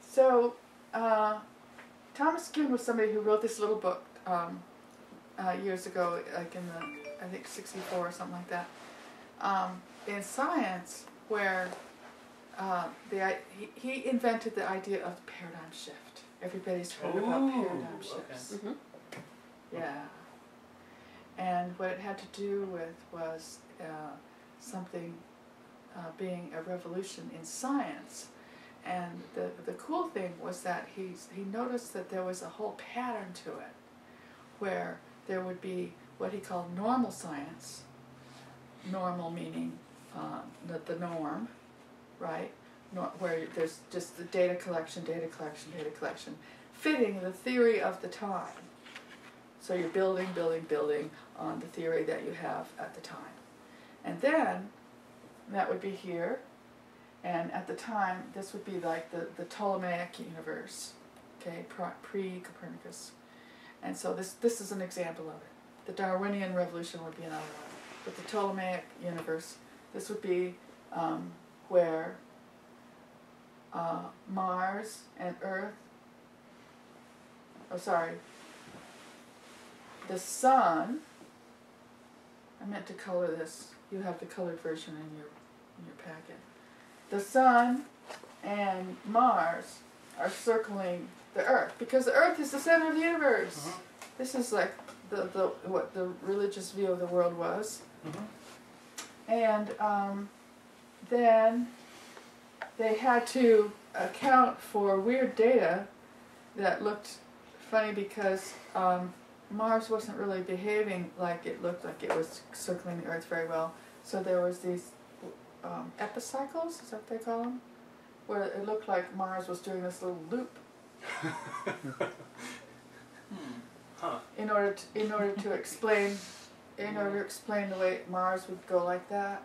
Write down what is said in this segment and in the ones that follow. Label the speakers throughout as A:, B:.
A: So Thomas Kuhn was somebody who wrote this little book years ago, like in the, I think, 64 or something like that, in science, where he invented the idea of the paradigm shift. Everybody's heard about paradigm shifts.
B: Okay.
A: Yeah. And what it had to do with was something being a revolution in science. And the cool thing was that he noticed that there was a whole pattern to it, where there would be what he called normal science, normal meaning the norm, right? Where there's just the data collection, fitting the theory of the time. So you're building on the theory that you have at the time. And then, that would be here, and at the time, this would be like the Ptolemaic universe, okay, pre-Copernicus. And so this is an example of it. The Darwinian revolution would be another one. But the Ptolemaic universe, this would be where Mars and Earth, the sun, I meant to color this, you have the colored version in your packet. The sun and Mars are circling the Earth, because the Earth is the center of the universe. This is like what the religious view of the world was. And then they had to account for weird data that looked funny because Mars wasn't really behaving like it looked like it was circling the Earth very well. So there was these epicycles, is that what they call them? Where it looked like Mars was doing this little loop. In order to explain the way Mars would go like that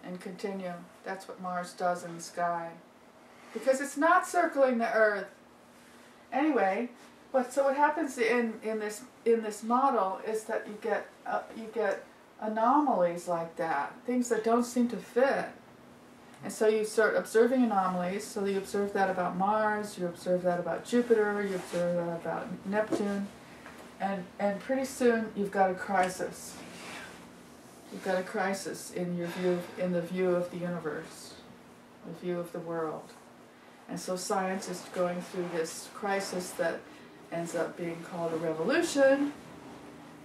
A: and continue. That's what Mars does in the sky, because it's not circling the Earth. Anyway, so what happens in this model is that you get anomalies like that, things that don't seem to fit. And so you start observing anomalies. So you observe that about Mars, you observe that about Jupiter, you observe that about Neptune, and pretty soon you've got a crisis. You've got a crisis in the view of the universe, the view of the world. And so science is going through this crisis that ends up being called a revolution,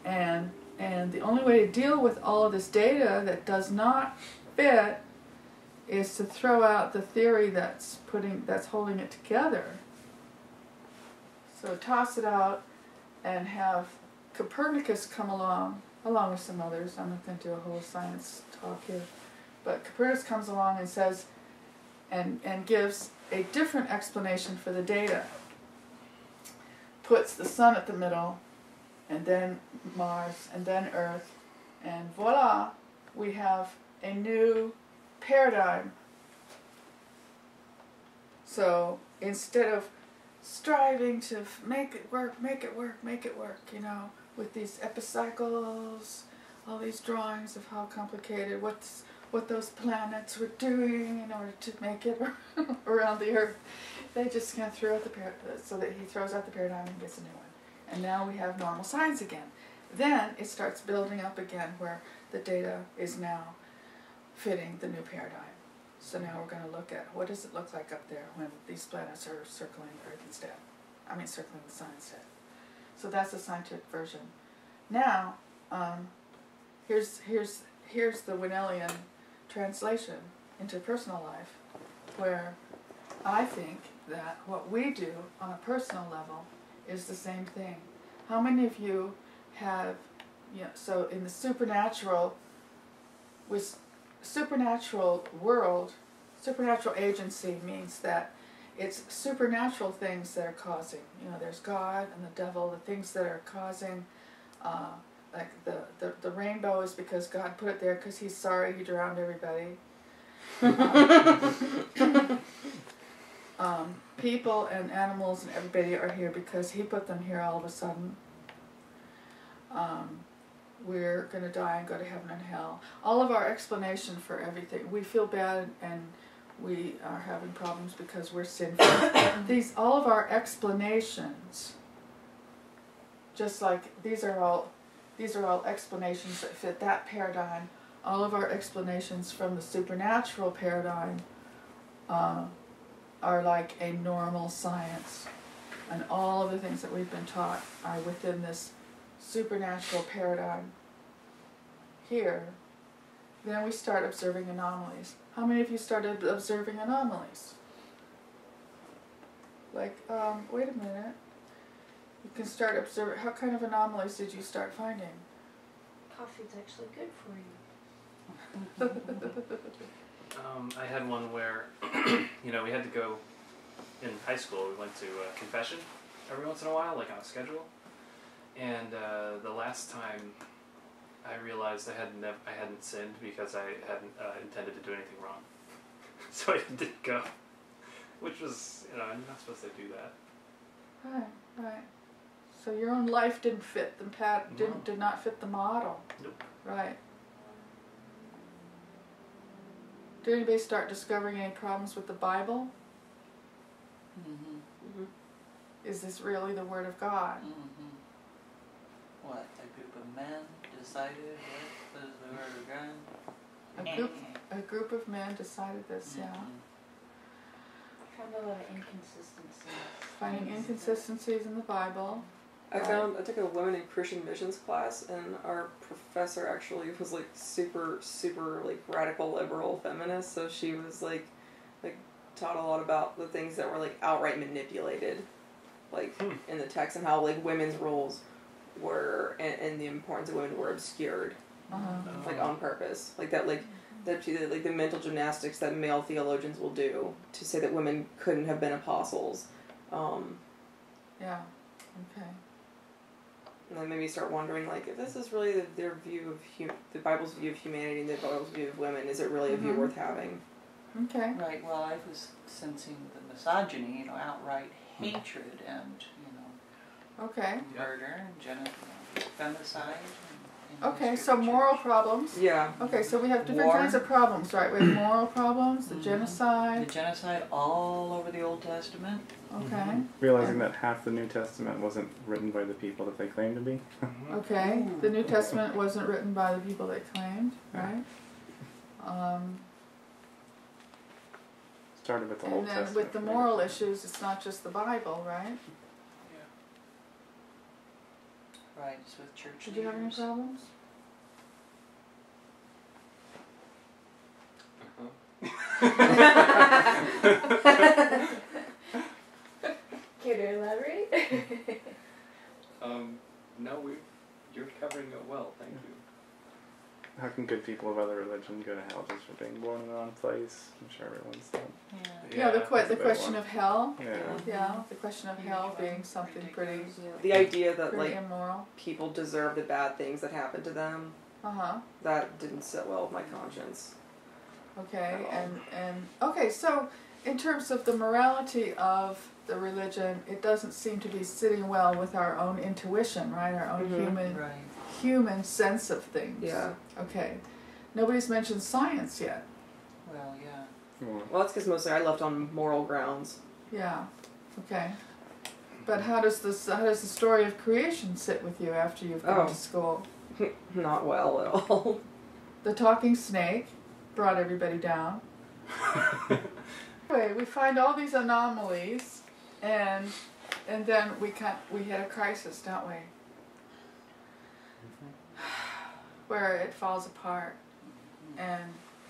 A: and the only way to deal with all of this data that does not fit is to throw out the theory that's holding it together. So toss it out and have Copernicus come along with some others. I'm not going to do a whole science talk here, but Copernicus comes along and says, and gives a different explanation for the data. Puts the sun at the middle, and then Mars, and then Earth, and voila, we have a new paradigm. So instead of striving to make it work, you know, with these epicycles, all these drawings of how complicated, what those planets were doing in order to make it around the Earth, they just kind of throw out the paradigm, so that he throws out the paradigm and gets a new one. And now we have normal science again. Then it starts building up again, where the data is now fitting the new paradigm. So now we're going to look at what does it look like up there when these planets are circling the Earth instead. I mean circling the sun instead. So that's the scientific version. Now, here's the Winellian translation into personal life, where I think that what we do on a personal level is the same thing. How many of you have, so in the supernatural world, supernatural agency means that it's supernatural things that are causing. There's God and the devil, the things that are causing, like the rainbow is because God put it there because he's sorry he drowned everybody. People and animals and everybody are here because he put them here all of a sudden. We're going to die and go to heaven and hell. All of our explanation for everything. We feel bad and we are having problems because we're sinful. All of our explanations, just like these are all explanations that fit that paradigm. All of our explanations from the supernatural paradigm are like a normal science, and all of the things that we've been taught are within this supernatural paradigm here. Then we start observing anomalies. How many of you started observing anomalies? Like, wait a minute. You can start observing. How kind of anomalies did you start finding?
B: Coffee's actually good for you.
C: I had one where, we had to go, in high school, we went to confession every once in a while, like on a schedule. And the last time I realized I hadn't sinned because I hadn't intended to do anything wrong. So I didn't go, which was, you're not supposed to do that.
A: Right. So your own life didn't fit the did not fit the model.
C: Nope.
A: Right. Did anybody start discovering any problems with the Bible?
D: Mm-hmm.
B: Mm-hmm.
A: Is this really the Word of God?
D: Mm-hmm. What, a group of men decided what was the Word of God?
A: A group of men decided this, yeah.
B: Found a lot of inconsistencies.
A: Finding inconsistencies in the Bible.
E: I took a women in Christian missions class, and our professor actually was like super like radical liberal feminist. So she was like taught a lot about the things that were like outright manipulated, like in the text, and how like women's roles were and the importance of women were obscured, like on purpose, like that the mental gymnastics that male theologians will do to say that women couldn't have been apostles.
A: Yeah. Okay.
E: And then made me start wondering, like, if this is really their view of the Bible's view of humanity and the Bible's view of women, is it really a view worth having?
A: Okay.
D: Right, well, I was sensing the misogyny, outright hatred and,
A: Okay.
D: murder and femicide.
A: Okay, so moral problems.
E: Yeah.
A: Okay, so we have different kinds of problems, right? We have moral problems, the genocide.
D: The genocide all over the Old Testament.
A: Okay.
F: Realizing that half the New Testament wasn't written by the people that they claim to be.
A: Okay, the New Testament wasn't written by the people they claimed, right?
F: Started with the Old
A: And then
F: Testament.
A: with the moral issues, it's not just the Bible, right?
D: Right, it's with church
A: Did you have any problems?
B: Can you elaborate?
G: No, you're covering it well, thank you.
F: How can good people of other religion go to hell just for being born in the wrong place? I'm sure everyone's done.
A: Yeah, the
F: a
A: question
F: big
A: of hell.
F: Yeah.
A: Yeah, the question of hell being something pretty
E: The idea that like
A: immoral.
E: people deserve the bad things that happen to them, that didn't sit well with my conscience.
A: Okay, and okay, so in terms of the morality of the religion, it doesn't seem to be sitting well with our own intuition, right? Our own human sense of things.
E: Yeah.
A: Okay. Nobody's mentioned science yet.
D: Well, yeah.
E: Well, that's because mostly I left on moral grounds.
A: Yeah. Okay. But how does the story of creation sit with you after you've gone to school?
E: Not well at all.
A: The talking snake brought everybody down. Anyway, we find all these anomalies, and then we hit a crisis, don't we? Where it falls apart, and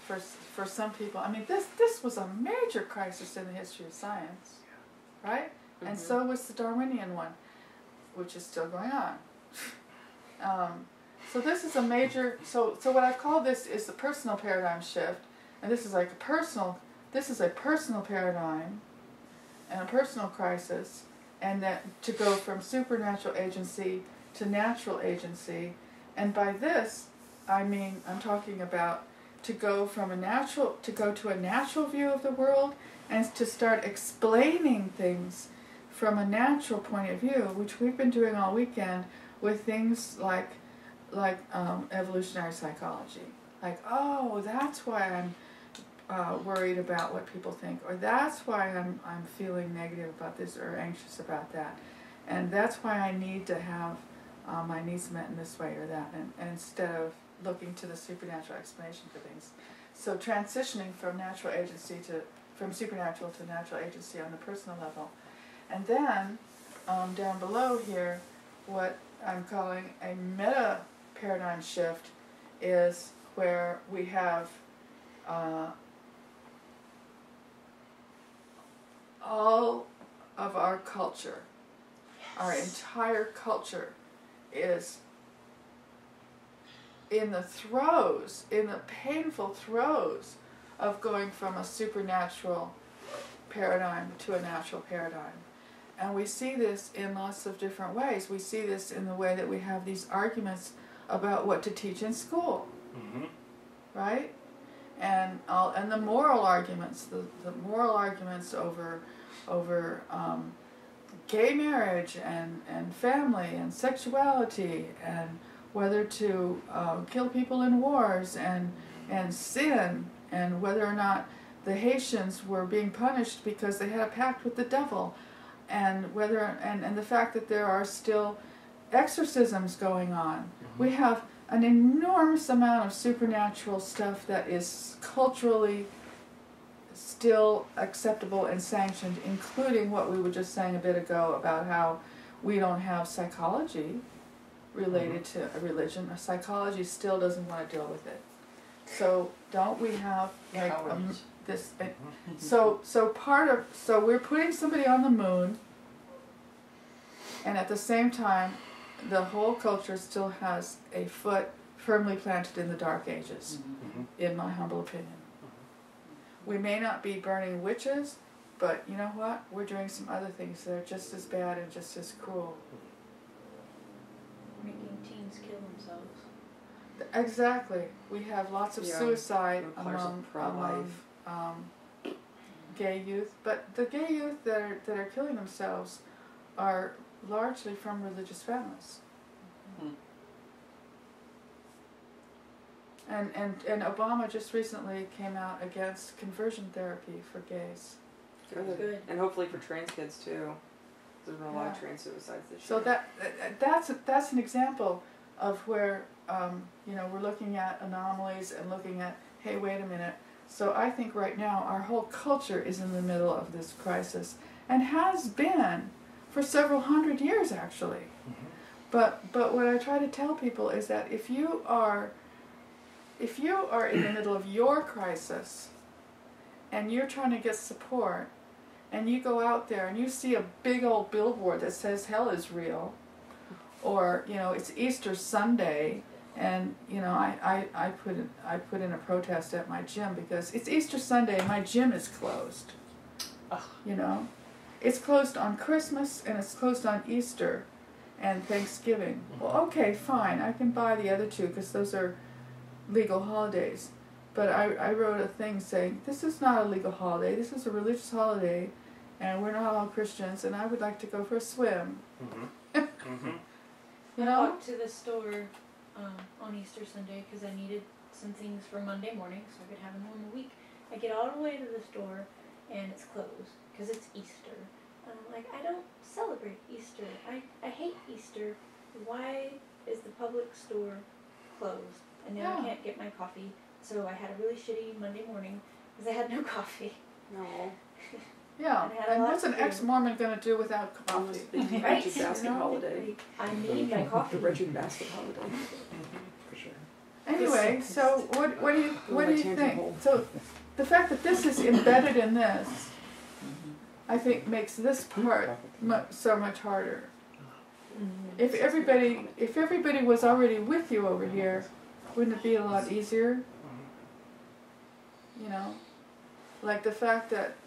A: for some people, I mean, this was a major crisis in the history of science, right? And so was the Darwinian one, which is still going on. So this is a major. So what I call this is the personal paradigm shift, and this is like a personal paradigm, and a personal crisis, and that to go from supernatural agency to natural agency. And by this, I mean, I'm talking about to go to a natural view of the world and to start explaining things from a natural point of view, which we've been doing all weekend with things like evolutionary psychology. Like, oh, that's why I'm worried about what people think, or that's why I'm feeling negative about this or anxious about that, and that's why I need to have my needs met in this way or that, and instead of looking to the supernatural explanation for things. So transitioning from from supernatural to natural agency on the personal level. And then down below here, what I'm calling a meta paradigm shift is where we have all of our culture, our entire culture is in the painful throes of going from a supernatural paradigm to a natural paradigm. And we see this in lots of different ways. We see this in the way that we have these arguments about what to teach in school, right? And the moral arguments, the moral arguments over gay marriage and family and sexuality and whether to kill people in wars and sin, and whether or not the Haitians were being punished because they had a pact with the devil, and the fact that there are still exorcisms going on. We have an enormous amount of supernatural stuff that is culturally still acceptable and sanctioned, including what we were just saying a bit ago about how we don't have psychology related to a religion. Psychology still doesn't want to deal with it. So don't we have this? So we're putting somebody on the moon, and at the same time, the whole culture still has a foot firmly planted in the Dark Ages, in my humble opinion. We may not be burning witches, but you know what? We're doing some other things that are just as bad and just as cruel.
B: Making teens kill themselves.
A: Exactly. We have lots of suicide among gay youth, but the gay youth that are killing themselves are largely from religious families. And Obama just recently came out against conversion therapy for gays.
E: Good. And hopefully for trans kids too. There's been a lot of trans suicides this year.
A: So that's an example of where we're looking at anomalies and looking at, hey, wait a minute. So I think right now our whole culture is in the middle of this crisis, and has been for several hundred years actually. But what I try to tell people is that if you are in the middle of your crisis and you're trying to get support, and you go out there and you see a big old billboard that says hell is real, or it's Easter Sunday, and I put in a protest at my gym because it's Easter Sunday and my gym is closed. It's closed on Christmas and it's closed on Easter and Thanksgiving. Well, okay, fine, I can buy the other two because those are legal holidays. But I wrote a thing saying, this is not a legal holiday, this is a religious holiday, and we're not all Christians, and I would like to go for a swim.
B: I walked to the store on Easter Sunday because I needed some things for Monday morning so I could have a normal week. I get all the way to the store, and it's closed because it's Easter. And I'm like, I don't celebrate Easter. I hate Easter. Why is the public store closed? And now I can't get my coffee. So I had a really shitty Monday morning because I had no coffee.
E: No.
A: Yeah, and what's an ex-Mormon going to do without coffee?
E: The Richard Basket holiday.
B: I need my coffee.
E: The Richard Basket holiday.
F: For sure.
A: Anyway, so what do you think? So the fact that this is embedded in this, I think, makes this part so much harder. If everybody was already with you over here, wouldn't it be a lot easier? Like the fact that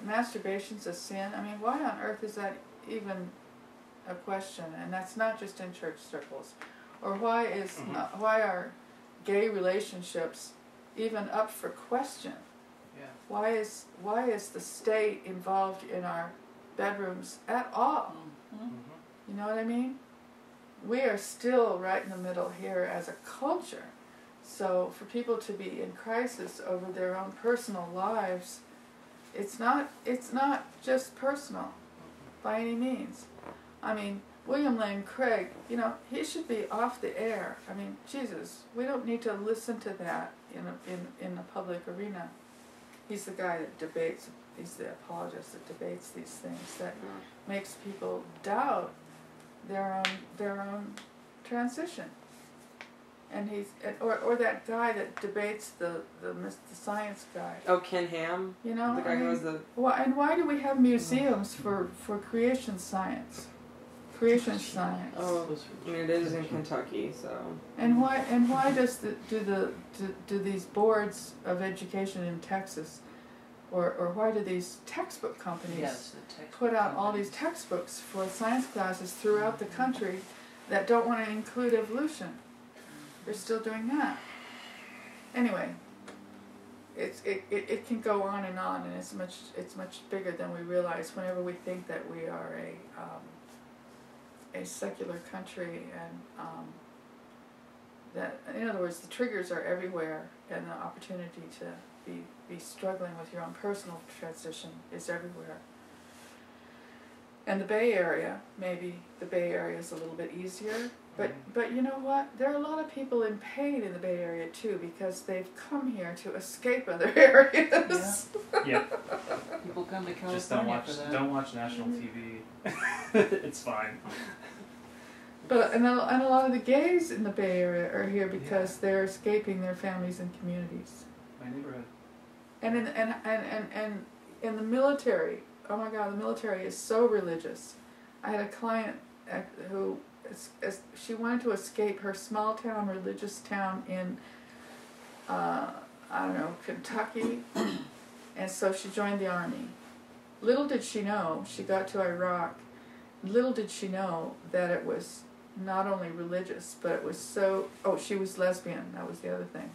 A: masturbation's a sin. I mean, why on earth is that even a question? And that's not just in church circles. Or why are gay relationships even up for question?
C: Yeah.
A: Why is the state involved in our bedrooms at all? You know what I mean? We are still right in the middle here as a culture. So for people to be in crisis over their own personal lives, it's not just personal by any means. I mean, William Lane Craig, you know, he should be off the air. I mean, Jesus, we don't need to listen to that in the public arena. He's the guy that debates, he's the apologist that debates these things, that makes people doubt their own transition. And he's, or that guy that debates the science guy.
E: Oh, Ken Ham?
A: You know?
E: The guy who was the...
A: And why do we have museums for creation science? Creation science.
E: Oh, I mean, it is in Kentucky, so...
A: And why do these boards of education in Texas, or why do these textbook companies put out all these textbooks for science classes throughout the country that don't want to include evolution? They're still doing that. Anyway, it can go on, and it's much bigger than we realize. Whenever we think that we are a secular country, and that, in other words, the triggers are everywhere, and the opportunity to be struggling with your own personal transition is everywhere. And the Bay Area, maybe the Bay Area is a little bit easier, but you know what? There are a lot of people in pain in the Bay Area too, because they've come here to escape other areas.
C: Yeah.
D: People come to California
C: Just don't watch national TV. It's fine.
A: But and a lot of the gays in the Bay Area are here because they're escaping their families and communities.
C: My neighborhood.
A: And in the military, oh my God, the military is so religious. I had a client who she wanted to escape her small town religious town in I don't know, Kentucky, and so she joined the army. Little did she know, she got to Iraq, little did she know that it was not only religious, but it was so, she was lesbian, that was the other thing.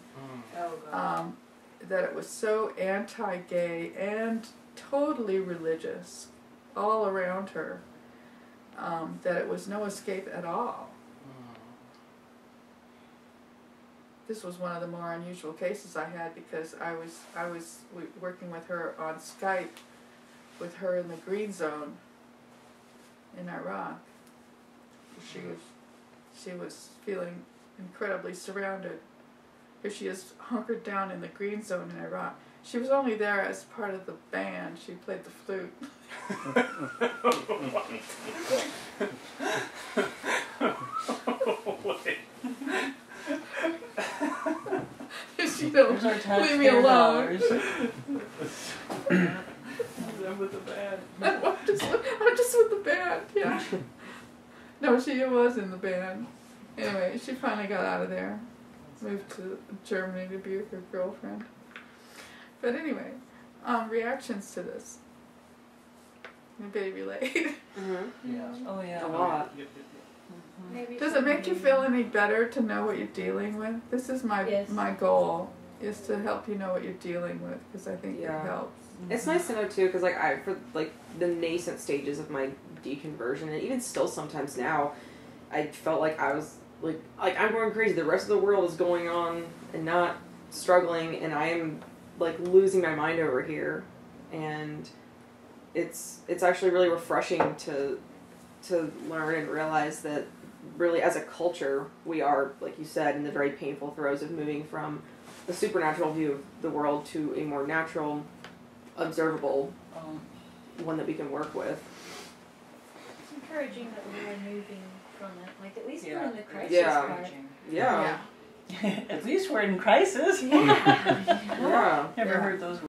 D: Oh, God.
A: That it was so anti-gay and totally religious all around her, that it was no escape at all. This was one of the more unusual cases I had, because I was working with her on Skype, with her in the green zone in Iraq. She was feeling incredibly surrounded. Here she is, hunkered down in the green zone in Iraq. She was only there as part of the band. She played the flute. She don't leave me alone.
C: I'm with the band.
A: I'm just with the band. Yeah. No, she was in the band. Anyway, she finally got out of there. Moved to Germany to be with her girlfriend. But anyway, reactions to this. Anybody relate?
E: Mm-hmm.
D: Yeah. Oh, yeah.
E: A lot.
B: Maybe
A: Does it make you feel any better to know what you're dealing with? This is my goal, is to help you know what you're dealing with, because I think it helps.
E: It's nice to know too, because for the nascent stages of my deconversion, and even still sometimes now, I felt like I was like I'm going crazy. The rest of the world is going on and not struggling, and I am like losing my mind over here. And it's actually really refreshing to learn and realize that really as a culture we are, like you said, in the very painful throes of moving from the supernatural view of the world to a more natural, observable one that we can work with.
B: It's encouraging that we are moving from it. Like, at least we're in the crisis part.
E: Yeah.
D: At least we're in crisis.
B: Yeah.
E: Yeah.
D: Never heard those